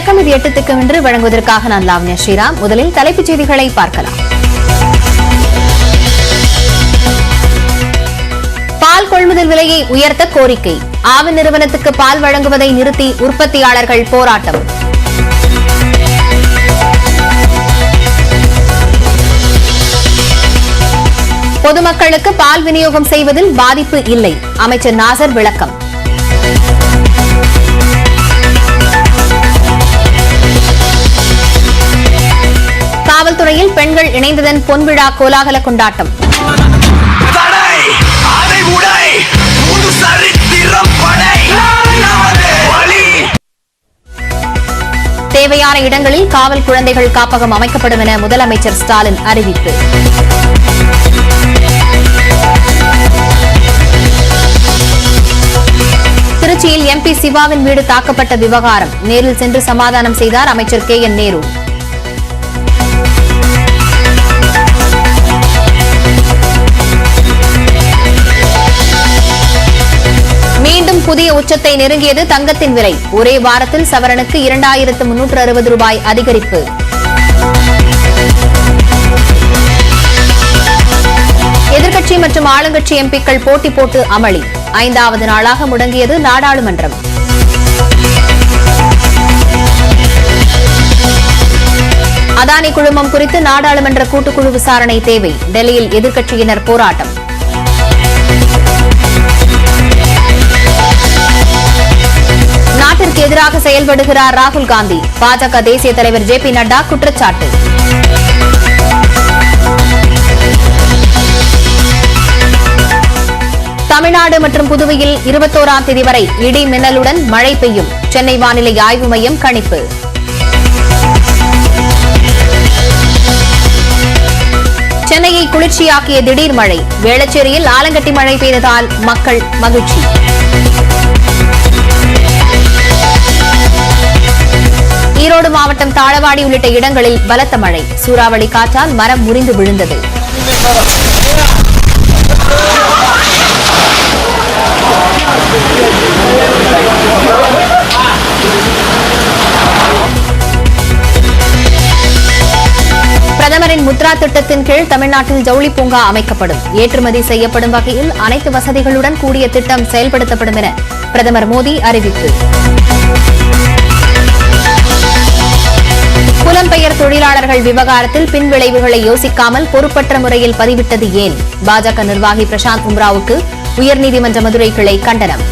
வணக்கம். இது 8 திக்கும் என்று வழங்குவதற்காக நான் லாவண்யா ஸ்ரீராம். முதலில் தலைப்புச் செய்திகளை பார்க்கலாம். பால் கொள்முதல் விலையை உயர்த்த கோரிக்கை. ஆவின் நிறுவனத்துக்கு பால் வழங்குவதை நிறுத்தி உற்பத்தியாளர்கள் போராட்டம். பொதுமக்களுக்கு பால் விநியோகம் செய்வதில் பாதிப்பு இல்லை. அமைச்சர் நாசர் விளக்கம். காவல்துறையில் பெண்கள் இணைந்ததன் பொன்விழா கோலாகல கொண்டாட்டம். தேவையான இடங்களில் காவல் குழந்தைகள் காப்பகம் அமைக்கப்படும் என முதலமைச்சர் ஸ்டாலின் அறிவிப்பு. திருச்சியில் எம்பி சிவாவின் வீடு தாக்கப்பட்ட விவகாரம். நேரில் சென்று சமாதானம் செய்தார் அமைச்சர் KN நேரு. மீண்டும் புதிய உச்சத்தை நெருங்கியது தங்கத்தின் விலை. ஒரே வாரத்தில் சவரனுக்கு 2360 ரூபாய் அதிகரிப்பு. எதிர்க்கட்சி மற்றும் ஆளுங்கட்சி எம்பிக்கள் போட்டி போட்டு அமளி. 5வது நாளாக முடங்கியது நாடாளுமன்றம். அதானி குழுமம் குறித்து நாடாளுமன்ற கூட்டுக்குழு விசாரணை தேவை. டெல்லியில் எதிர்க்கட்சியினர் போராட்டம். நாட்டிற்கு எதிராக செயல்படுகிறார் ராகுல் காந்தி. பாஜக தேசிய தலைவர் JP நட்டா குற்றச்சாட்டு. தமிழ்நாடு மற்றும் புதுவையில் 21ஆம் தேதி வரை இடி மின்னலுடன் மழை பெய்யும். சென்னை வானிலை ஆய்வு மையம் கணிப்பு. சென்னையை குளிர்ச்சியாக்கிய திடீர் மழை. வேளச்சேரியில் ஆலங்கட்டி மழை பெய்ததால் மக்கள் மகிழ்ச்சி. ஈரோடு மாவட்டம் தாளவாடி உள்ளிட்ட இடங்களில் பலத்த மழை. சூறாவளி காற்றால் மரம் முறிந்து விழுந்தது. பிரதமரின் முத்ரா திட்டத்தின் கீழ் தமிழ்நாட்டில் ஜவுளி பூங்கா அமைக்கப்படும். ஏற்றுமதி செய்யப்படும் வகையில் அனைத்து வசதிகளுடன் கூடிய திட்டம் செயல்படுத்தப்படும் என பிரதமர் மோடி அறிவிப்பு. புலம்பெயர் தொழிலாளர்கள் விவகாரத்தில் பின்விளைவுகளை யோசிக்காமல் பொறுப்பற்ற முறையில் பதிவிட்டது ஏன்? பாஜக நிர்வாகி பிரசாந்த் உம்ராவுக்கு உயர்நீதிமன்ற மதுரை கிளை கண்டனம்.